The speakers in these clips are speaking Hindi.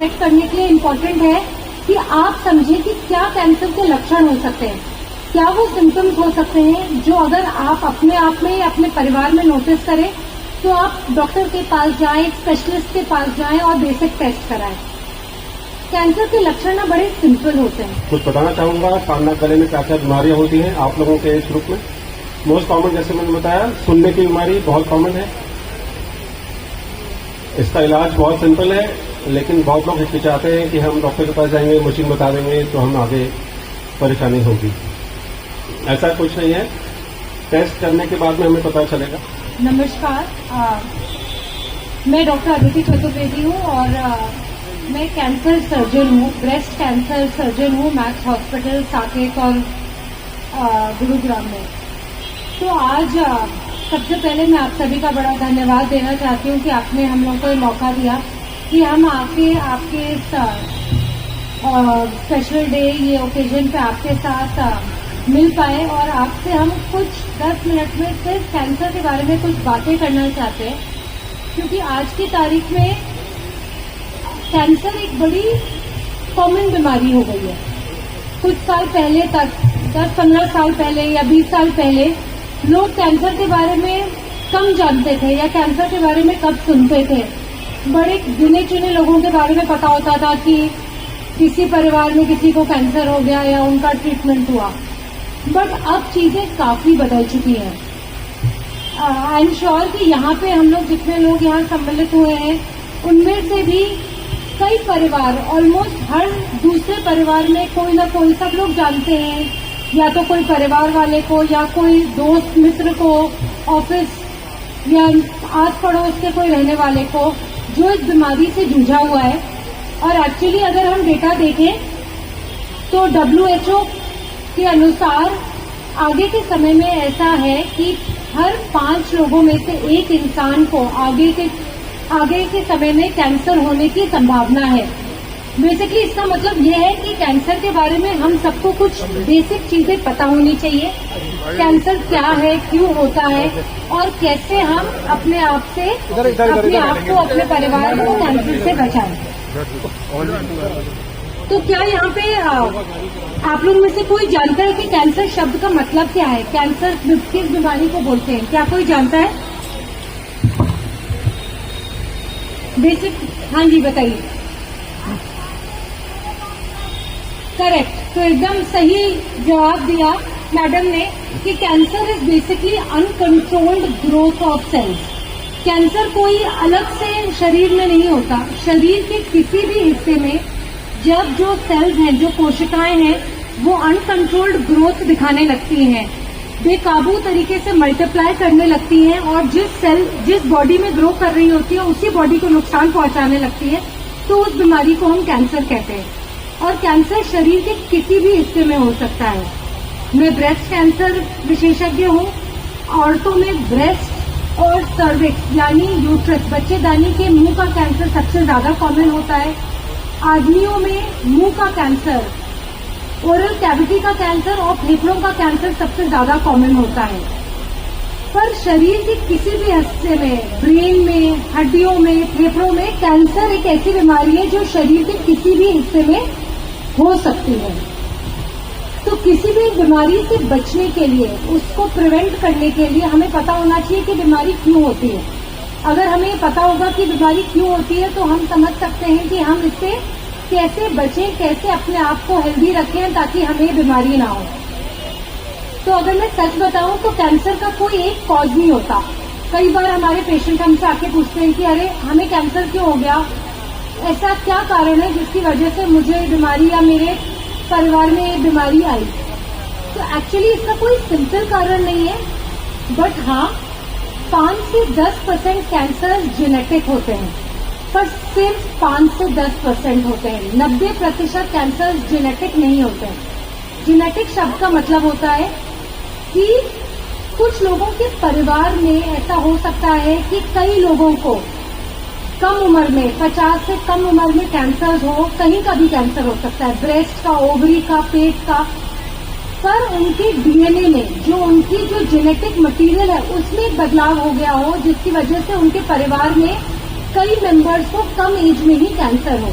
चेक करने के लिए इम्पोर्टेंट है कि आप समझें कि क्या कैंसर के लक्षण हो सकते हैं, क्या वो सिम्टम्स हो सकते हैं जो अगर आप अपने आप में या अपने परिवार में नोटिस करें तो आप डॉक्टर के पास जाएं, एक स्पेशलिस्ट के पास जाएं और बेसिक टेस्ट कराएं। कैंसर के लक्षण ना बड़े सिंपल होते हैं। कुछ बताना चाहूंगा, कान नाक गले में क्या क्या बीमारियां होती हैं आप लोगों के एज ग्रुप में। मोस्ट कॉमन जैसे मैंने बताया, सुनने की बीमारी बहुत कॉमन है। इसका इलाज बहुत सिंपल है, लेकिन बहुत लोग हिचकिचाते हैं कि हम डॉक्टर के पास जाएंगे, मशीन बता देंगे तो हम आगे परेशानी होगी। ऐसा कुछ नहीं है, टेस्ट करने के बाद में हमें पता चलेगा। नमस्कार, मैं डॉक्टर अदिति चतुर्वेदी हूँ और मैं कैंसर सर्जन हूँ, ब्रेस्ट कैंसर सर्जन हूँ मैक्स हॉस्पिटल साकेत और गुरुग्राम में। तो आज सबसे पहले मैं आप सभी का बड़ा धन्यवाद देना चाहती हूँ कि आपने हम लोगों को ये मौका दिया कि हम आके आपके स्पेशल डे, ये ओकेजन पे आपके साथ मिल पाए और आपसे हम कुछ 10 मिनट में सिर्फ कैंसर के बारे में कुछ बातें करना चाहते हैं, क्योंकि आज की तारीख में कैंसर एक बड़ी कॉमन बीमारी हो गई है। कुछ साल पहले तक, 10-15 साल पहले या 20 साल पहले लोग कैंसर के बारे में कम जानते थे या कैंसर के बारे में कब सुनते थे। बड़े गिने चुने लोगों के बारे में पता होता था कि किसी परिवार में किसी को कैंसर हो गया या उनका ट्रीटमेंट हुआ। बट अब चीजें काफी बदल चुकी हैं। आई एम श्योर कि यहाँ पे हम लोग जितने लोग यहाँ सम्मिलित हुए हैं उनमें से भी कई परिवार, ऑलमोस्ट हर दूसरे परिवार में कोई ना कोई, सब लोग जानते हैं, या तो कोई परिवार वाले को या कोई दोस्त मित्र को, ऑफिस या आस पड़ोस के कोई रहने वाले को जो इस बीमारी से जूझा हुआ है। और एक्चुअली अगर हम डेटा देखें तो WHO के अनुसार आगे के समय में ऐसा है कि हर 5 लोगों में से एक इंसान को आगे के समय में कैंसर होने की संभावना है। बेसिकली इसका मतलब यह है कि कैंसर के बारे में हम सबको कुछ बेसिक चीजें पता होनी चाहिए। कैंसर क्या है, क्यों होता है और कैसे हम अपने आप को, अपने परिवार को कैंसर से बचाएं। तो क्या यहाँ पे आप लोग में से कोई जानता है कि कैंसर शब्द का मतलब क्या है? कैंसर किस बीमारी को बोलते हैं? क्या कोई जानता है? बेसिक, हाँ जी बताइए। करेक्ट, तो एकदम सही जवाब दिया मैडम ने कि cancer is basically uncontrolled growth of cells. Cancer कोई अलग से शरीर में नहीं होता। शरीर के किसी भी हिस्से में जब जो सेल्स हैं, जो कोशिकाएं हैं, वो अनकंट्रोल्ड ग्रोथ दिखाने लगती हैं, बेकाबू तरीके से मल्टीप्लाई करने लगती हैं और जिस बॉडी में ग्रो कर रही होती है उसी बॉडी को नुकसान पहुंचाने लगती है, तो उस बीमारी को हम कैंसर कहते हैं। और कैंसर शरीर के किसी भी हिस्से में हो सकता है। मैं ब्रेस्ट कैंसर विशेषज्ञ हूँ। औरतों में ब्रेस्ट और सर्विक्स यानी यूट्रस, बच्चेदानी के मुंह का कैंसर सबसे ज्यादा कॉमन होता है। आदमियों में मुंह का कैंसर, ओरल कैविटी का कैंसर और फेफड़ों का कैंसर सबसे ज्यादा कॉमन होता है। पर शरीर के किसी भी हिस्से में, ब्रेन में, हड्डियों में, फेफड़ों में, कैंसर एक ऐसी बीमारी है जो शरीर के किसी भी हिस्से में हो सकती है। तो किसी भी बीमारी से बचने के लिए, उसको प्रिवेंट करने के लिए हमें पता होना चाहिए कि बीमारी क्यों होती है। अगर हमें पता होगा कि बीमारी क्यों होती है तो हम समझ सकते हैं कि हम इससे कैसे बचें, कैसे अपने आप को हेल्दी रखें ताकि हमें बीमारी ना हो। तो अगर मैं सच बताऊं तो कैंसर का कोई एक कॉज नहीं होता। कई बार हमारे पेशेंट हमसे आके पूछते हैं कि अरे हमें कैंसर क्यों हो गया, ऐसा क्या कारण है जिसकी वजह से मुझे बीमारी या मेरे परिवार में ये बीमारी आई। तो एक्चुअली इसका कोई सिंपल कारण नहीं है, बट हाँ 5 से 10% कैंसर जेनेटिक होते हैं, पर सिर्फ 5 से 10% होते हैं। 90% कैंसर जेनेटिक नहीं होते हैं। जेनेटिक शब्द का मतलब होता है कि कुछ लोगों के परिवार में ऐसा हो सकता है कि कई लोगों को कम उम्र में, 50 से कम उम्र में कैंसर हो, कहीं का भी कैंसर हो सकता है, ब्रेस्ट का, ओवरी का, पेट का। पर उनके डीएनए में जो उनकी जो जेनेटिक मटेरियल है उसमें बदलाव हो गया हो, जिसकी वजह से उनके परिवार में कई मेंबर्स को कम एज में ही कैंसर हो।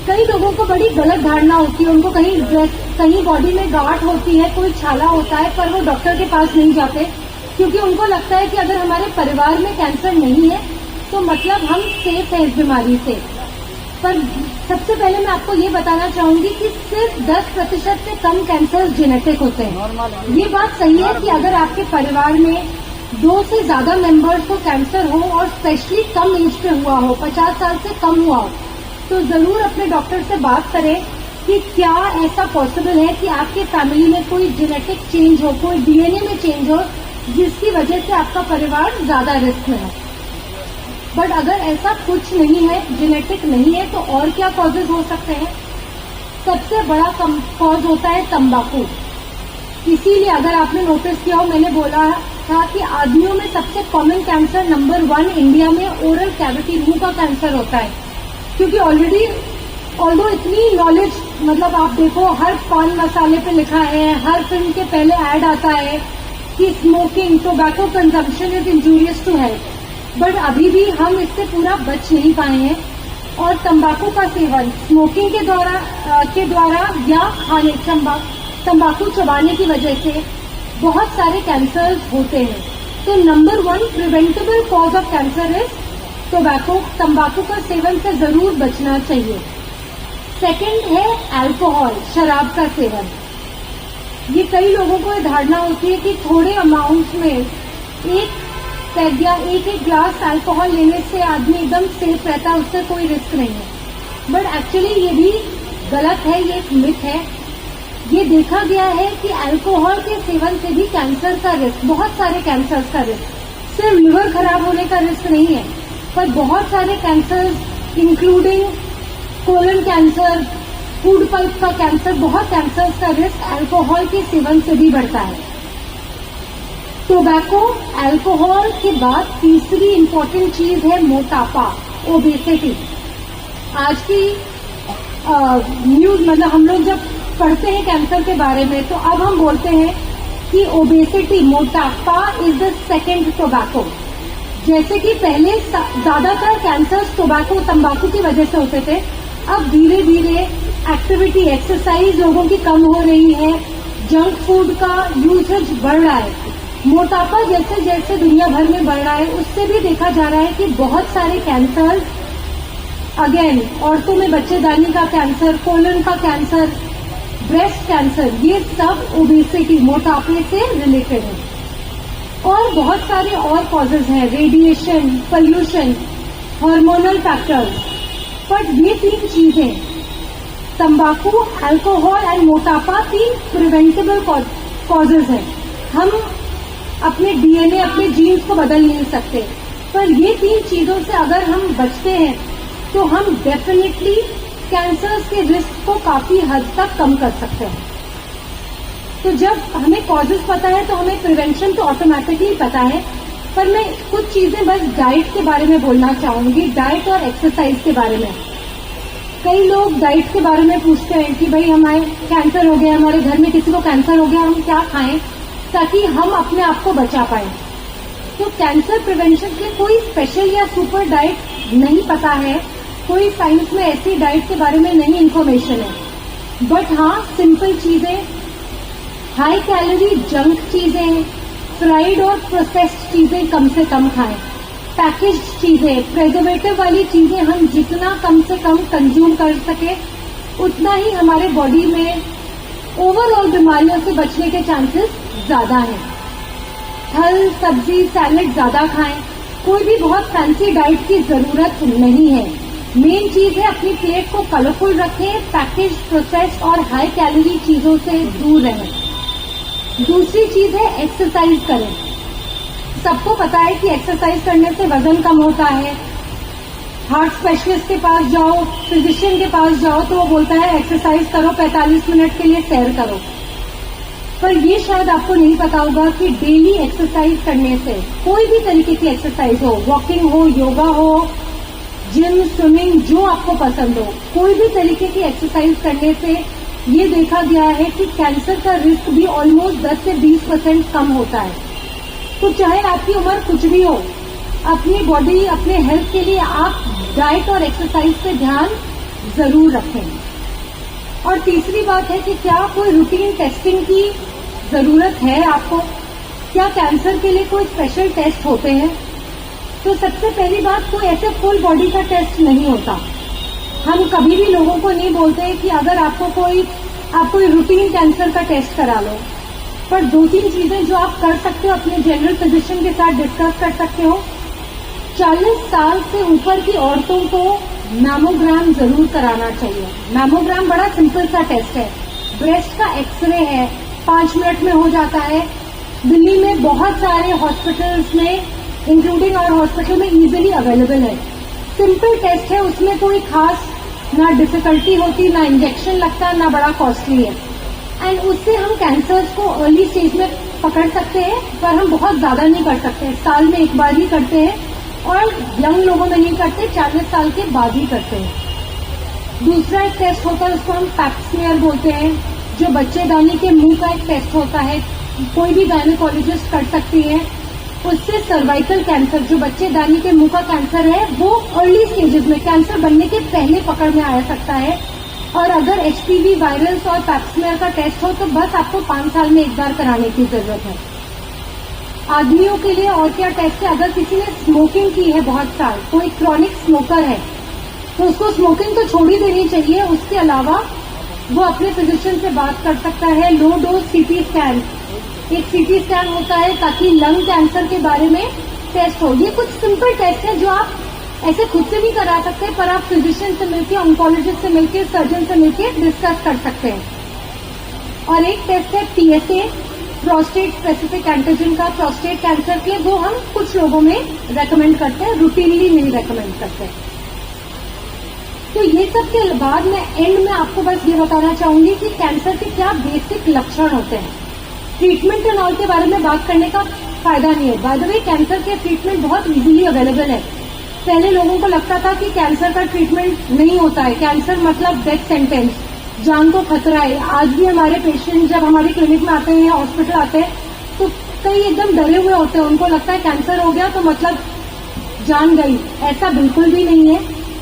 कई लोगों को बड़ी गलत धारणा होती है, उनको कहीं बॉडी में गांठ होती है, कोई छाला होता है, पर वो डॉक्टर के पास नहीं जाते क्योंकि उनको लगता है कि अगर हमारे परिवार में कैंसर नहीं है तो मतलब हम सेफ है इस बीमारी से। पर सबसे पहले मैं आपको ये बताना चाहूंगी कि सिर्फ 10% से कम कैंसर जेनेटिक होते हैं। ये बात सही है कि अगर आपके परिवार में 2 से ज्यादा मेंबर्स को कैंसर हो और स्पेशली कम एज पे हुआ हो, 50 साल से कम हुआ हो, तो जरूर अपने डॉक्टर से बात करें कि क्या ऐसा पॉसिबल है कि आपके फैमिली में कोई जेनेटिक चेंज हो, कोई डीएनए में चेंज हो जिसकी वजह से आपका परिवार ज्यादा रिस्क में है। बट अगर ऐसा कुछ नहीं है, जेनेटिक नहीं है, तो और क्या कॉजेज हो सकते हैं? सबसे बड़ा कॉज होता है तंबाकू। इसीलिए अगर आपने नोटिस किया हो, मैंने बोला था कि आदमियों में सबसे कॉमन कैंसर नंबर 1 इंडिया में ओरल कैविटी, मुंह का कैंसर होता है। क्योंकि ऑल्दो इतनी नॉलेज, मतलब आप देखो हर पान मसाले पे लिखा है, हर फिल्म के पहले ऐड आता है कि smoking, tobacco consumption is injurious to health, but अभी भी हम इससे पूरा बच नहीं पाए हैं। और तंबाकू का सेवन स्मोकिंग के द्वारा या खाने तंबाकू चबाने की वजह से बहुत सारे कैंसर्स होते हैं। तो number 1 preventable cause of cancer is tobacco. तंबाकू का सेवन से जरूर बचना चाहिए। सेकंड है अल्कोहल, शराब का सेवन। ये कई लोगों को ये धारणा होती है कि थोड़े अमाउंट में एक पैग या एक ग्लास अल्कोहल लेने से आदमी एकदम सेफ रहता है, उससे कोई रिस्क नहीं है। बट एक्चुअली ये भी गलत है, ये एक मिथ है। ये देखा गया है कि अल्कोहल के सेवन से भी कैंसर का रिस्क, बहुत सारे कैंसर का रिस्क, सिर्फ लिवर खराब होने का रिस्क नहीं है, पर बहुत सारे cancer including colon cancer, food pipe का कैंसर, बहुत कैंसर का रिस्क अल्कोहल के सेवन से भी बढ़ता है। टोबैको, अल्कोहल के बाद तीसरी इंपॉर्टेंट चीज है मोटापा, ओबेसिटी। आज की न्यूज, मतलब हम लोग जब पढ़ते हैं कैंसर के बारे में तो अब हम बोलते हैं कि ओबेसिटी, मोटापा इज द सेकेंड टोबैको। जैसे कि पहले ज्यादातर कैंसर टोबैको, तंबाकू की वजह से होते थे, अब धीरे धीरे एक्टिविटी, एक्सरसाइज लोगों की कम हो रही है, जंक फूड का यूसेज बढ़ रहा है, मोटापा जैसे जैसे दुनिया भर में बढ़ रहा है, उससे भी देखा जा रहा है कि बहुत सारे कैंसर, अगेन औरतों में बच्चेदानी का कैंसर, कोलन का कैंसर, ब्रेस्ट कैंसर, ये सब ओबेसिटी, मोटापे से रिलेटेड है। और बहुत सारे और कॉजेज हैं, radiation, pollution, hormonal factors. But ये 3 चीजें, तंबाकू, अल्कोहल एंड मोटापा, 3 प्रिवेंटेबल कॉजेज हैं। हम अपने डीएनए, अपने जीन्स को बदल नहीं सकते, पर ये 3 चीजों से अगर हम बचते हैं तो हम डेफिनेटली कैंसर के रिस्क को काफी हद तक कम कर सकते हैं। तो जब हमें कॉजेज पता है तो हमें प्रिवेंशन तो ऑटोमेटिकली पता है। पर मैं कुछ चीजें बस डाइट के बारे में बोलना चाहूंगी, डाइट और एक्सरसाइज के बारे में। कई लोग डाइट के बारे में पूछते हैं कि भाई हमारे कैंसर हो गया, हमारे घर में किसी को कैंसर हो गया, हम क्या खाएं ताकि हम अपने आप को बचा पाए। तो कैंसर प्रिवेंशन के कोई स्पेशल या सुपर डाइट नहीं पता है, कोई साइंस में ऐसी डाइट के बारे में नहीं इन्फॉर्मेशन है। बट हाँ, सिंपल चीजें, हाई कैलोरी जंक चीजें, फ्राइड और प्रोसेस्ड चीजें कम से कम खाएं। पैकेज्ड चीजें, प्रिजर्वेटिव वाली चीजें हम जितना कम से कम कंज्यूम कर सके उतना ही हमारे बॉडी में ओवरऑल बीमारियों से बचने के चांसेस ज्यादा हैं। फल, सब्जी, सैलेड ज्यादा खाएं। कोई भी बहुत फैंसी डाइट की जरूरत नहीं है। मेन चीज है अपनी प्लेट को कलरफुल रखें, पैकेज, प्रोसेस्ड और हाई कैलोरी चीजों से दूर रहें। दूसरी चीज है एक्सरसाइज करें। सबको पता है कि एक्सरसाइज करने से वजन कम होता है। हार्ट स्पेशलिस्ट के पास जाओ, फिजिशियन के पास जाओ तो वो बोलता है एक्सरसाइज करो, 45 मिनट के लिए सैर करो। पर ये शायद आपको नहीं पता होगा कि डेली एक्सरसाइज करने से, कोई भी तरीके की एक्सरसाइज हो, वॉकिंग हो, योगा हो, जिम, स्विमिंग, जो आपको पसंद हो, कोई भी तरीके की एक्सरसाइज करने से ये देखा गया है कि कैंसर का रिस्क भी ऑलमोस्ट 10 से 20% कम होता है। तो चाहे आपकी उम्र कुछ भी हो, अपनी बॉडी, अपने हेल्थ के लिए आप डाइट और एक्सरसाइज पे ध्यान जरूर रखें। और तीसरी बात है कि क्या कोई रूटीन टेस्टिंग की जरूरत है आपको? क्या कैंसर के लिए कोई स्पेशल टेस्ट होते हैं? तो सबसे पहली बात, कोई ऐसे फुल बॉडी का टेस्ट नहीं होता। हम कभी भी लोगों को नहीं बोलते कि अगर आप कोई रूटीन कैंसर का टेस्ट करा लो, पर 2-3 चीजें जो आप कर सकते हो, अपने जनरल फिजिशियन के साथ डिस्कस कर सकते हो। 40 साल से ऊपर की औरतों को मैमोग्राम जरूर कराना चाहिए। मैमोग्राम बड़ा सिंपल सा टेस्ट है, ब्रेस्ट का एक्सरे है, 5 मिनट में हो जाता है। दिल्ली में बहुत सारे हॉस्पिटल्स में, इंक्लूडिंग आवर हॉस्पिटल में, इजीली अवेलेबल है। सिंपल टेस्ट है, उसमें कोई खास ना डिफिकल्टी होती, ना इंजेक्शन लगता, ना बड़ा कॉस्टली है। एंड उससे हम कैंसर्स को अर्ली स्टेज में पकड़ सकते हैं, पर हम बहुत ज्यादा नहीं कर सकते। साल में एक बार ही करते हैं, और यंग लोगों में नहीं करते, 40 साल के बाद ही करते हैं। दूसरा एक टेस्ट होता है, उसको हम पैप स्मीयर बोलते हैं, जो बच्चेदानी के मुंह का एक टेस्ट होता है, कोई भी गायनेकोलॉजिस्ट कर सकती है। उससे सर्वाइकल कैंसर, जो बच्चेदानी के मुंह का कैंसर है, वो अर्ली स्टेजेस में, कैंसर बनने के पहले पकड़ में आ सकता है। और अगर HPV वायरस और पैप्समेयर का टेस्ट हो तो बस आपको 5 साल में एक बार कराने की जरूरत है। आदमियों के लिए और क्या टेस्ट है? अगर किसी ने स्मोकिंग की है बहुत साल, कोई क्रॉनिक स्मोकर है, तो उसको स्मोकिंग तो छोड़ ही देनी चाहिए। उसके अलावा वो अपने फिजिशियन से बात कर सकता है। लो डोज CT स्कैन, एक CT स्कैन होता है ताकि लंग कैंसर के बारे में टेस्ट हो। ये कुछ सिंपल टेस्ट है जो आप ऐसे खुद से नहीं करा सकते, पर आप फिजिशियन से मिलकर, ऑन्कोलॉजिस्ट से मिलकर, सर्जन से मिलकर डिस्कस कर सकते हैं। और एक टेस्ट है PSA, प्रोस्टेट स्पेसिफिक एंटीजन का, प्रोस्टेट कैंसर के। वो हम कुछ लोगों में रेकमेंड करते हैं, रूटीनली नहीं रेकमेंड करते। तो ये सब के बाद मैं एंड में आपको बस ये बताना चाहूंगी कि कैंसर के क्या बेसिक लक्षण होते हैं। ट्रीटमेंट एंड ऑल के बारे में बात करने का फायदा नहीं है। बाय द वे, कैंसर के ट्रीटमेंट बहुत इजीली अवेलेबल है। पहले लोगों को लगता था कि कैंसर का ट्रीटमेंट नहीं होता है, कैंसर मतलब डेथ सेंटेंस, जान को खतरा है। आज भी हमारे पेशेंट जब हमारे क्लिनिक में आते हैं, हॉस्पिटल आते हैं, तो कई एकदम डरे हुए होते हैं। उनको लगता है कैंसर हो गया तो मतलब जान गई। ऐसा बिल्कुल भी नहीं है।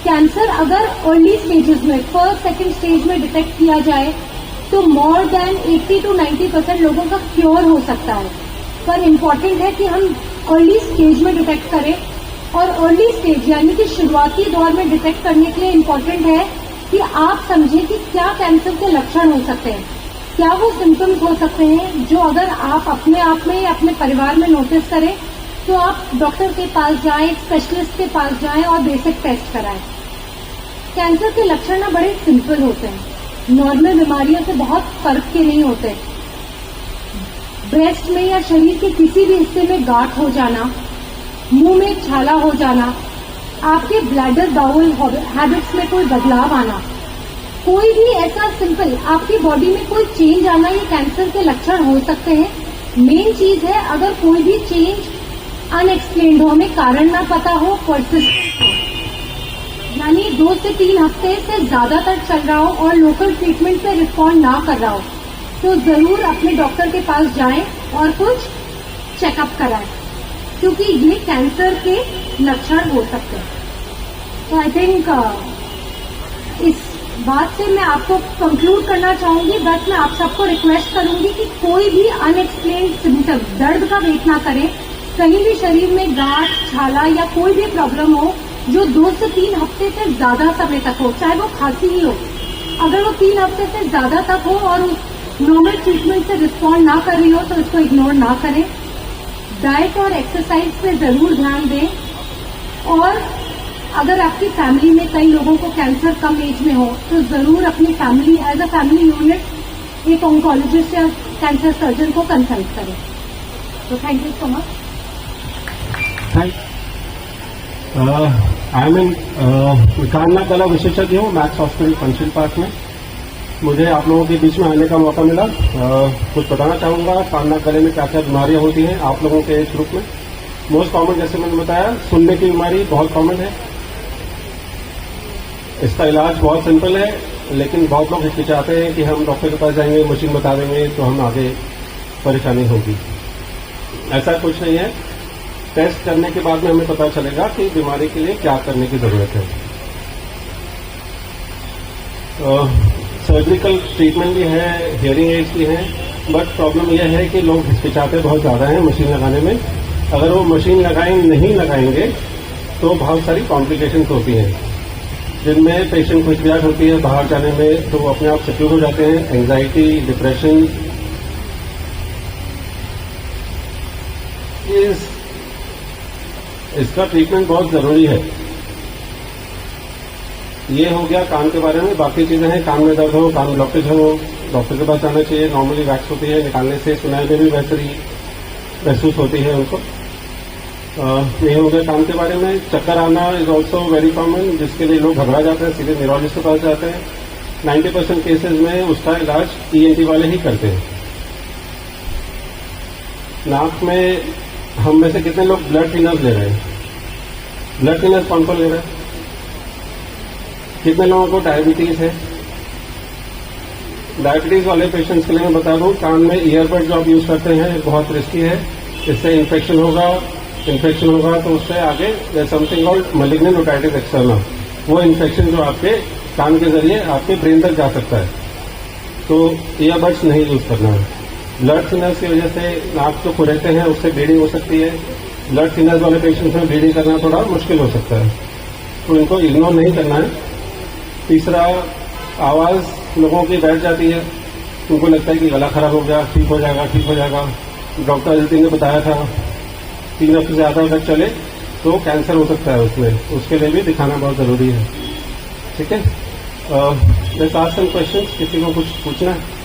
कैंसर अगर अर्ली स्टेजेस में, फर्स्ट सेकंड स्टेज में डिटेक्ट किया जाए तो मोर देन 80 to 90% लोगों का क्योर हो सकता है। पर इम्पोर्टेंट है कि हम अर्ली स्टेज में डिटेक्ट करें। और अर्ली स्टेज यानी कि शुरुआती दौर में डिटेक्ट करने के लिए इम्पोर्टेंट है कि आप समझें कि क्या कैंसर के लक्षण हो सकते हैं, क्या वो सिम्टम्स हो सकते हैं जो अगर आप अपने आप में या अपने परिवार में नोटिस करें तो आप डॉक्टर के पास जाएं, स्पेशलिस्ट के पास जाएं और बेसिक टेस्ट कराएं। कैंसर के लक्षण ना बड़े सिंपल होते हैं, नॉर्मल बीमारियों से बहुत फर्क के नहीं होते। ब्रेस्ट में या शरीर के किसी भी हिस्से में गांठ हो जाना, मुंह में छाला हो जाना, आपके ब्लैडर बाउल हैबिट्स में कोई बदलाव आना, कोई भी ऐसा सिंपल आपकी बॉडी में कोई चेंज आना, ये कैंसर के लक्षण हो सकते हैं। मेन चीज है अगर कोई भी चेंज अनएक्सप्लेन्ड हो, हमें कारण ना पता हो, परसिस्टेंट हो, यानी 2 से 3 हफ्ते से ज्यादा तक चल रहा हो और लोकल ट्रीटमेंट पे रिस्पॉन्ड ना कर रहा हो, तो जरूर अपने डॉक्टर के पास जाएं और कुछ चेकअप कराएं, क्योंकि ये कैंसर के लक्षण हो सकते हैं। तो आई थिंक इस बात से मैं आपको कंक्लूड करना चाहूंगी। बस मैं आप सबको रिक्वेस्ट करूंगी कि कोई भी अनएक्सप्लेन्ड सिम्टम, दर्द का वेट ना करें। कहीं भी शरीर में गांठ, छाला या कोई भी प्रॉब्लम हो जो 2 से 3 हफ्ते से ज्यादा समय तक हो, चाहे वो खांसी ही हो, अगर वो 3 हफ्ते से ज्यादा तक हो और उस नॉर्मल ट्रीटमेंट से रिस्पॉन्ड ना कर रही हो तो इसको इग्नोर ना करें। डाइट और एक्सरसाइज पे जरूर ध्यान दें। और अगर आपकी फैमिली में कई लोगों को कैंसर कम एज में हो तो जरूर अपनी family, as a family unit, एक ऑन्कोलॉजिस्ट या कैंसर सर्जन को कंसल्ट करें। तो thank you so much. I mean कान्ना कला विशेषज्ञ हूँ मैक्स हॉस्पिटल पंचिल पार्क में। मुझे आप लोगों के बीच में आने का मौका मिला। कुछ बताना चाहूंगा कान्ना गले में क्या क्या बीमारियां होती हैं आप लोगों के एज ग्रुप में। मोस्ट कॉमन, जैसे मैंने बताया, सुनने की बीमारी बहुत कॉमन है। इसका इलाज बहुत सिंपल है, लेकिन बहुत लोग हिचकिचाते हैं कि हम डॉक्टर के पास जाएंगे, मशीन बता देंगे तो हम आगे परेशानी होगी। ऐसा कुछ नहीं है। टेस्ट करने के बाद में हमें पता चलेगा कि बीमारी के लिए क्या करने की जरूरत है। सर्जिकल ट्रीटमेंट भी है, हियरिंग एड्स भी हैं, बट प्रॉब्लम यह है कि लोग हिचकिचाते बहुत ज़्यादा हैं मशीन लगाने में। अगर वो मशीन नहीं लगाएंगे तो बहुत सारी कॉम्प्लिकेशंस होती हैं, जिनमें पेशेंट को हिचकिचाहट होती है बाहर जाने में, तो वो अपने आप सिक्योर हो जाते हैं, एंग्जाइटी, डिप्रेशन। इसका ट्रीटमेंट बहुत ज़रूरी है। ये हो गया कान के बारे में। बाकी चीज़ें हैं, कान में दर्द हो, कान में ब्लॉकेज हो, डॉक्टर के पास जाना चाहिए। नॉर्मली वैक्स होती है, निकालने से सुनाई में भी बेहतरी महसूस होती है उनको। ये हो गया कान के बारे में। चक्कर आना इज ऑल्सो वेरी कॉमन, जिसके लिए लोग घबरा जाते हैं, सीधे न्यूरोलॉजिस्ट के पास जाते हैं। 90% केसेज में उसका इलाज ENT वाले ही करते हैं। नाक में हम में से कितने लोग ब्लड थिनर्स ले रहे हैं? ब्लड थिनर्स कौन कौन ले रहा है? कितने लोगों को डायबिटीज है? डायबिटीज वाले पेशेंट्स के लिए मैं बता दूं, कान में ईयरबड जो आप यूज करते हैं बहुत रिस्की है। इससे इन्फेक्शन होगा तो उससे आगे something called malignant otitis externa, वो इन्फेक्शन जो आपके कान के जरिए आपके ब्रेन तक जा सकता है। तो ईयरबड्स नहीं यूज करना है। ब्लड थिनर्स की वजह से नाक जो खुरेते हैं उससे ब्लीडिंग हो सकती है। ब्लड थिनर्स वाले पेशेंट्स में ब्लीडिंग करना थोड़ा मुश्किल हो सकता है, तो इनको इग्नोर नहीं करना है। तीसरा, आवाज़ लोगों की बैठ जाती है, उनको लगता है कि गला खराब हो गया, ठीक हो जाएगा। डॉक्टर अदिति ने बताया था 3 हफ्ते से ज़्यादा तक चले तो कैंसर हो सकता है उसमें, उसके लिए भी दिखाना बहुत ज़रूरी है। ठीक है, लेट्स आस्क सम क्वेश्चंस। किसी को कुछ पूछना है?